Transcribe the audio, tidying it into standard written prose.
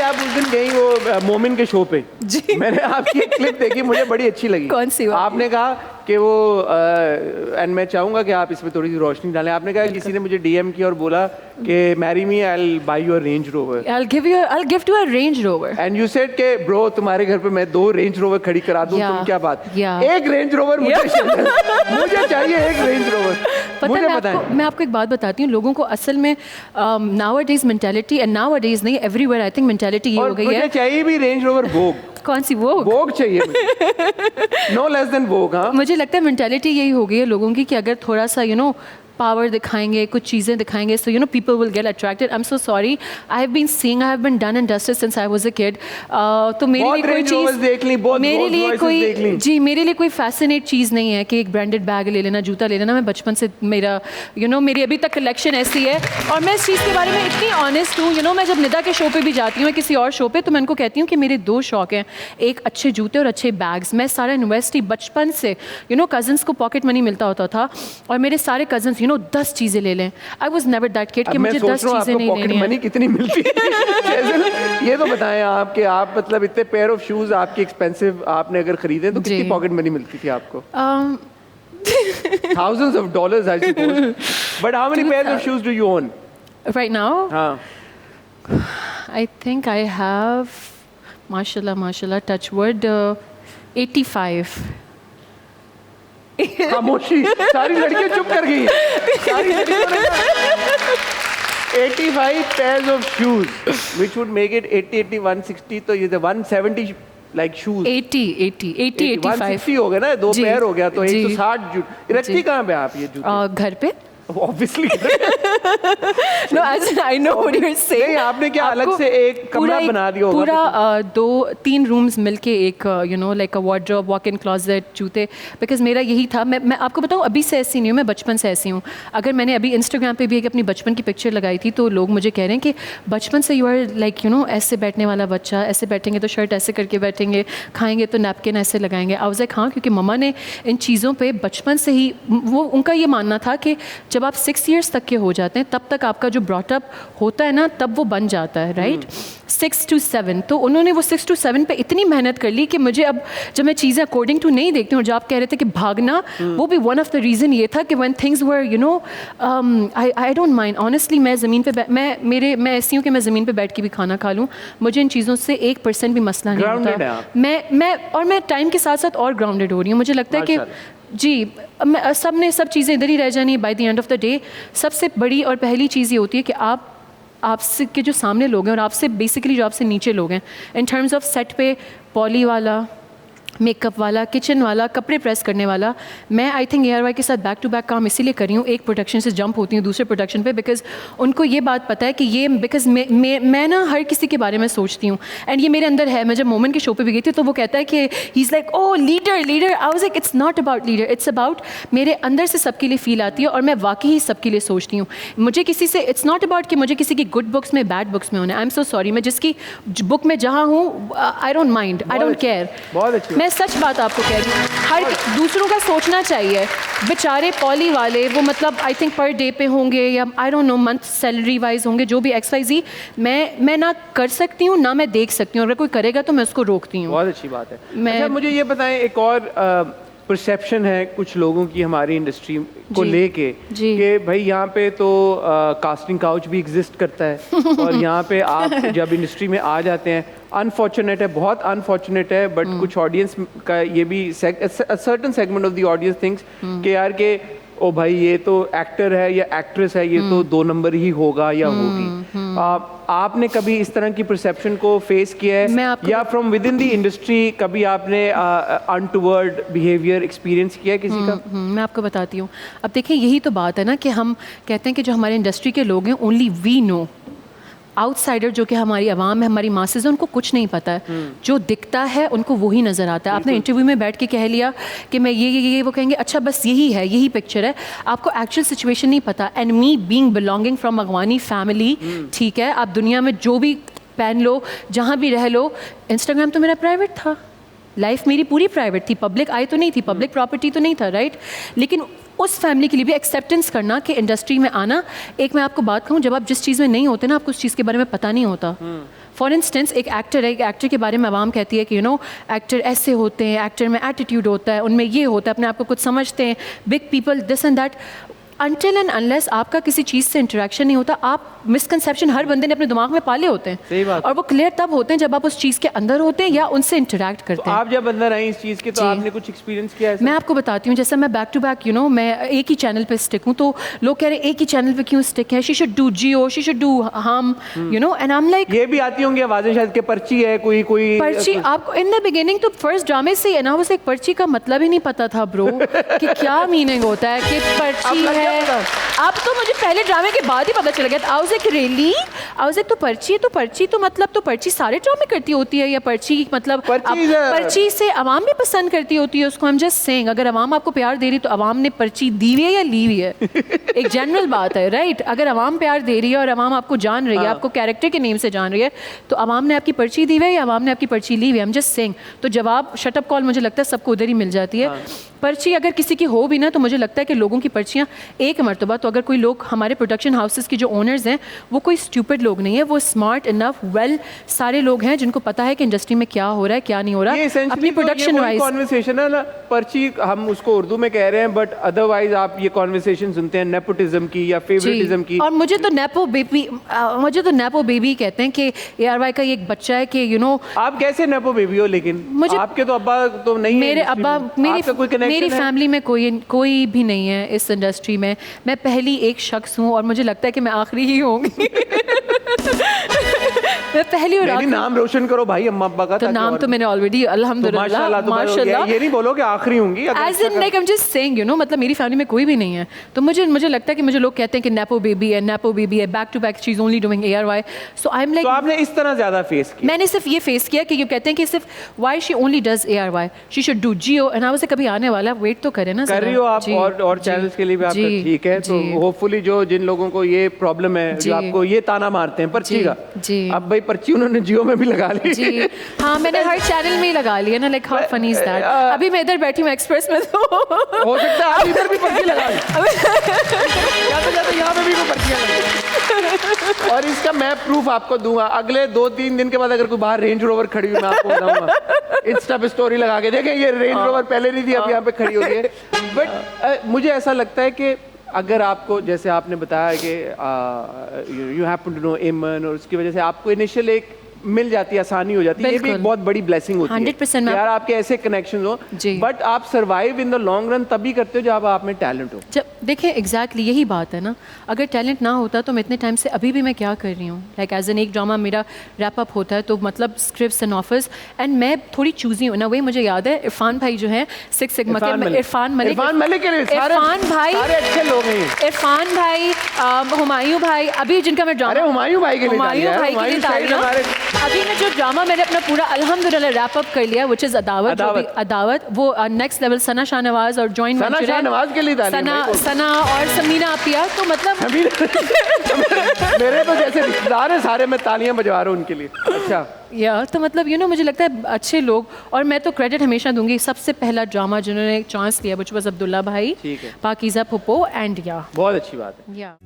आप उस दिन गई वो मोमिन के शो पे जी। मैंने आपकी एक क्लिप देखी, मुझे बड़ी अच्छी लगी। कौन सी बात? आपने कहा कि वो एंड मैं चाहूंगा कि आप इसमें थोड़ी सी रोशनी डालें। आपने कहा किसी ने मुझे डीएम किया और बोला कि marry me, I will buy you a range rover, I'll give you a Range Rover. And you said के ब्रो तुम्हारे घर पे मैं 2 रेंज रोवर खड़ी करा दूं, तुम क्या बात? एक रेंज रोवर मुझे चाहिए, मुझे चाहिए एक रेंज रोवर। मैं आपको एक बात बताती हूँ, लोगों को असल में nowadays mentality and nowadays नहीं, everywhere I think mentality ये हो गई है। मुझे चाहिए भी रेंज रोवर वोग। कौन सी वोग? वोग चाहिए मुझे, नो लेस देन वोग। हाँ, मुझे लगता है मेंटालिटी यही हो गई है लोगों की कि अगर थोड़ा सा पावर दिखाएंगे, कुछ चीज़ें दिखाएंगे, so people will get attracted. I am so sorry, I have been seeing, I have been done and dusted since I was a kid. तो मेरे लिए कोई चीज़ मेरे लिए कोई फैसिनेट चीज़ नहीं है कि एक ब्रांडेड बैग ले लेना, जूता ले लेना। मैं बचपन से मेरा मेरी अभी तक कलेक्शन ऐसी है, और मैं इस चीज़ के बारे में इतनी ऑनेस्ट हूँ। मैं जब निदा के शो पे भी जाती हूँ, किसी और शो पे, तो मैं उनको कहती हूँ कि मेरे 2 शौक हैं, एक अच्छे जूते और अच्छे बैग्स। मैं सारा यूनिवर्सिटी बचपन से कज़न्स को पॉकेट मनी मिलता होता था, और मेरे सारे कज़न्स 10 चीजें ले लें। I was never that kid कि मुझे 10 चीजें नहीं लेनी है। मनी कितनी मिलती है ये तो बताएं आप कि आप मतलब इतने पेयर ऑफ शूज आपके एक्सपेंसिव आपने अगर खरीदे तो कितनी पॉकेट मनी मिलती थी आपको? Thousands of dollars I suppose. But how many pairs of shoes do you own right now? हाँ, I think I have, mashallah, touch wood, 85. खामोशी, सारी लड़कियां चुप कर गई। सारी लड़कियों ने 85 pairs of shoes, which would make it 80, 80, 160, तो ये 170 like shoes. 80, 85. 160 हो गया ना, 2 पेयर हो गया तो 160 जूते। रखती कहाँ पे आप ये जूते? घर पे। Obviously. No, I know what you're saying. नहीं, आपने क्या अलग से एक कमरा बना दिया होगा? पूरा 2-3 रूम्स मिलके एक like a wardrobe, walk-in closet, जूते। बिकॉज मेरा यही था। मैं आपको बताऊँ, अभी से ऐसी नहीं हूँ, मैं बचपन से ऐसी हूँ। अगर मैंने अभी इंस्टाग्राम पे भी एक अपनी बचपन की पिक्चर लगाई थी, तो लोग मुझे कह रहे हैं कि बचपन से यू आर लाइक ऐसे बैठने वाला बच्चा, ऐसे बैठेंगे तो शर्ट ऐसे करके बैठेंगे, खाएंगे तो नैपकिन ऐसे लगाएंगे। आई वाज लाइक हाँ, क्योंकि मम्मा ने इन चीज़ों पर बचपन से ही, वो उनका ये मानना था कि जब आप 6 years तक के हो जाते हैं, तब तक आपका जो ब्रॉटअप होता है ना, तब वो बन जाता है, राइट? 6 to 7। तो उन्होंने वो 6 to 7 पे इतनी मेहनत कर ली कि मुझे अब जब मैं चीज़ें अकॉर्डिंग टू नहीं देखती हूँ, जो आप कह रहे थे कि भागना, वो भी वन ऑफ द रीज़न ये था कि when things were I don't mind honestly, मैं ज़मीन पे मैं ऐसी हूँ कि मैं ज़मीन पे बैठ के भी खाना खा लूँ, मुझे इन चीज़ों से 1% भी मसला नहीं होता। मैं टाइम के साथ साथ और ग्राउंडेड हो रही हूँ। मुझे लगता है कि जी, सब चीज़ें इधर ही रह जानी है by the end of the day. सबसे बड़ी और पहली चीज़ ये होती है कि आपसे के जो सामने लोग हैं और आपसे बेसिकली जो आपसे नीचे लोग हैं, इन टर्म्स ऑफ सेट पे पॉली वाला, मेकअप वाला, किचन वाला, कपड़े प्रेस करने वाला, मैं आई थिंक ARY के साथ बैक टू बैक काम इसीलिए कर रही हूँ, एक प्रोडक्शन से जंप होती हूँ दूसरे प्रोडक्शन पे, बिकॉज उनको ये बात पता है कि ये बिकॉज मैं ना हर किसी के बारे में सोचती हूँ, एंड ये मेरे अंदर है। मैं जब मोमेंट के शो पे भी गई थी, तो वो कहता है कि he is like oh leader. I was like it's not about leader, it's about मेरे अंदर से सबके लिए फील आती है, और मैं वाकई ही सबके लिए सोचती हूँ। मुझे किसी से, इट्स नॉट अबाउट कि मुझे किसी की गुड बुक्स में बैड बुक्स में होना है। आई एम सो सॉरी, मैं जिसकी बुक में जहाँ हूँ, I don't mind, I don't care. मैं सच बात आपको कह रही हूँ, हर दूसरों का सोचना चाहिए। बेचारे पॉली वाले, वो मतलब आई थिंक पर डे पे होंगे, या I don't know month salary wise होंगे, जो भी XYZ, मैं ना कर सकती हूँ ना मैं देख सकती हूँ। अगर कोई करेगा तो मैं उसको रोकती हूँ। बहुत अच्छी बात है। अच्छा, मुझे ये बताएं, एक और परसेप्शन है कुछ लोगों की हमारी इंडस्ट्री को लेके कि भाई यहाँ पे तो कास्टिंग काउच भी एग्जिस्ट करता है और यहाँ पे आप जब इंडस्ट्री में आ जाते हैं, अनफॉर्चुनेट है, बहुत अनफॉर्चुनेट है, बट कुछ ऑडियंस का ये भी certain segment of the audience thinks कि यार के ओ भाई ये तो एक्टर है या एक्ट्रेस है, ये तो 2 नंबर ही होगा या होगी। आपने कभी इस तरह की परसेप्शन को फेस किया है, या from with in the industry कभी आपने अनटुवर्ड बिहेवियर एक्सपीरियंस किया है किसी का? मैं आपको बताती हूँ। अब देखिए, यही तो बात है ना कि हम कहते हैं कि जो हमारे इंडस्ट्री के लोग हैं, ओनली वी नो। आउटसाइडर जो कि हमारी आवाम है, हमारी मासेस है, उनको कुछ नहीं पता है। जो दिखता है उनको वही नज़र आता है। आपने इंटरव्यू में बैठ के कह लिया कि मैं ये वो कहेंगे अच्छा बस यही है, यही पिक्चर है, आपको एक्चुअल सिचुएशन नहीं पता। And me being belonging from अगवानी फैमिली, ठीक है, आप दुनिया में जो भी पहन लो, जहाँ भी रह लो, इंस्टाग्राम तो मेरा प्राइवेट था, लाइफ मेरी पूरी प्राइवेट थी, पब्लिक आई तो नहीं थी, पब्लिक प्रॉपर्टी तो नहीं था, राइट? लेकिन उस फैमिली के लिए भी एक्सेप्टेंस करना कि इंडस्ट्री में आना, एक मैं आपको बात कहूँ, जब आप जिस चीज़ में नहीं होते ना, आपको उस चीज़ के बारे में पता नहीं होता। फॉर इंस्टेंस एक एक्टर है, एक एक्टर के बारे में आवाम कहती है कि एक्टर ऐसे होते हैं, एक्टर में एटीट्यूड होता है, उनमें ये होता है, अपने आप को कुछ समझते हैं, big people this and that. Until and unless आपका किसी चीज़ से इंटरेक्शन नहीं होता, आप मिसकंसेप्शन हर बंदे ने अपने दिमाग में पाले होते हैं। सही बात। और वो क्लियर तब होते हैं जब आप उस चीज़ के अंदर होते हैं या उनसे इंटरेक्ट करते हैं। आप जब अंदर आई इस चीज़ के तो आपने कुछ एक्सपीरियंस किया है? मैं आपको बताती हूँ, जैसे मैं बैक टू बैक मैं एक ही चैनल पे स्टिक हूँ, तो लोग कह रहे हैं एक ही चैनल पे क्यों स्टिक है, she should do Jio, she should do हम, एंड आई एम लाइक, ये भी आती होंगी आवाजें शायद के पर्ची है कोई पर्ची। आपको इन द बिगिनिंग तो फर्स्ट ड्रामे से ना वो एक पर्ची का मतलब ही नहीं पता था ब्रो कि क्या मीनिंग होता है कि पर्ची है। अब तो मुझे पहले ड्रामे के बाद ही पता चल गया। I was like really, I was like तो पर्ची तो मतलब तो पर्ची सारे ड्रामे करती होती है, या पर्ची मतलब पर्ची से आवाम भी पसंद करती होती है उसको। आई एम जस्ट सेइंग, अगर आवाम आपको प्यार दे रही तो आवाम ने पर्ची दी हुई है या ली हुई है, एक जनरल बात है, राइट? अगर आवाम प्यार दे रही है और आवाम आपको जान रही है, आपको कैरेक्टर के नेम से जान रही है, तो आवाम ने आपकी पर्ची दी हुई है या आवाम ने आपकी पर्ची ली हुई है? आई एम जस्ट सेइंग। तो जवाब शटअप कॉल मुझे लगता है सबको उधर ही मिल जाती है। पर्ची अगर किसी की हो भी ना, तो मुझे लगता है कि लोगों की पर्चियाँ एक मरतबा तो अगर कोई लोग हमारे प्रोडक्शन हाउसेस की जो ओनर्स हैं वो कोई स्टूपिड लोग नहीं है, वो स्मार्ट इनफ वेल सारे लोग हैं जिनको पता है कि इंडस्ट्री में क्या हो रहा है क्या नहीं हो रहा है। अपनी प्रोडक्शन वाइज कॉन्वर्सेशन है ना, पर्ची हम उसको उर्दू में कह रहे हैं, बट अदरवाइज आप ये कॉन्वर्सेशन सुनते हैं नेपोटिज्म की या फेवरेटिज्म की। और मुझे तो नेपो बेबी कहते हैं कि ARY का ये एक बच्चा है कि आप कैसे नेपो बेबी हो? लेकिन मुझे आपके तो अब्बा तो नहीं है, मेरे अब्बा मेरी फैमिली में कोई भी नहीं है इस इंडस्ट्री में। मैं पहली एक शख्स हूँ और मुझे लगता है कि मैं आखिरी ही होंगी। मैं पहली और आखिरी। नाम रोशन करो भाई अम्मा अब्बा का। तो नाम तो मैंने ऑलरेडी अल्हम्दुलिल्लाह माशाल्लाह, ये नहीं बोलो कि आखिरी होंगी। As in like I am just saying मतलब मेरी फैमिली में कोई भी नहीं है, तो मुझे लगता है कि मुझे लोग कहते हैं कि नेपो बेबी है, back to back she is only doing ARY। So I am like, तो आपने इस तरह ज्यादा फेस किया? मैंने सिर्फ ये फेस किया कि ये कहते हैं कि सिर्फ why she only does ARY, she should do Jio, and I कभी आने वाला, वेट तो करे ना। कर रही हो आप और चैनल्स के लिए भी आप ठीक है, तो होपफुली जो जिन लोगों को ये प्रॉब्लम है, जो आपको ये ताना मारते हैं पर्ची का, अब भाई पर्ची उन्होंने जियो में भी लगा ली। जी हाँ, मैंने हर चैनल में ही लगा लिया ना, like how funny is that. अभी मैं इधर बैठी हूँ एक्सप्रेस में, तो हो सकता है आप इधर भी पर्ची लगा लें, जाते यहाँ पे भी वो पर्चियाँ लगा। और इसका मैं प्रूफ आपको दूंगा, अगले 2-3 दिन के बाद अगर कोई बाहर रेंज रोवर खड़ी हुई, मैं आपको बताऊंगा, इंस्टा पे स्टोरी लगा के देखें ये रेंज रोवर पहले नहीं थी, अब यहाँ पे खड़ी हो गई है। बट मुझे ऐसा लगता है कि अगर आपको, जैसे आपने बताया कि यू हैपन टू नो एमन, और उसकी वजह से आपको इनिशियल एक मिल जाती है, आसानी हो जाती है, ये भी एक बहुत बड़ी ब्लेसिंग होती है 100% यार, आपके ऐसे कनेक्शन हो। बट आप survive in the long run तभी करते हो जब आप में टैलेंट हो। जब देखिए एग्जैक्टली यही बात है ना, अगर टैलेंट ना होता तो मैं इतने टाइम से अभी भी मैं क्या कर रही हूँ, लाइक एज एन एक ड्रामा मेरा रैप अप होता है, तो मतलब स्क्रिप्ट्स एंड ऑफर्स, एंड मैं थोड़ी चूजी हूँ ना। वही मुझे याद है इरफान भाई जो है सिक्स सिग्मा के, इरफान भाई, अच्छे लोग हैं, इरफान भाई, हुमायूं भाई, अभी जिनका मैं ड्रामा, हुमायूं भाई के लिए अभी मैं जो ड्रामा मैंने अपना पूरा अल्हम्दुलिल्लाह रैप अप कर लिया, व्हिच इज अदावत, वो नेक्स्ट लेवल सना शाहनवाज और जॉइंट वेंचर शाहनवाज के लिए सना और समीना अपिया, तो मतलब मेरे तो जैसे रिश्तेदार हैं सारे, मैं तालियां बजवा रहा हूँ उनके लिए। अच्छा या तो मतलब मुझे लगता है अच्छे लोग, और मैं तो क्रेडिट हमेशा दूंगी, सबसे पहला ड्रामा जिन्होंने चांस लिया व्हिच वाज अब्दुल्ला भाई, पाकीज़ा फुप्पो, एंड या बहुत अच्छी बात है। या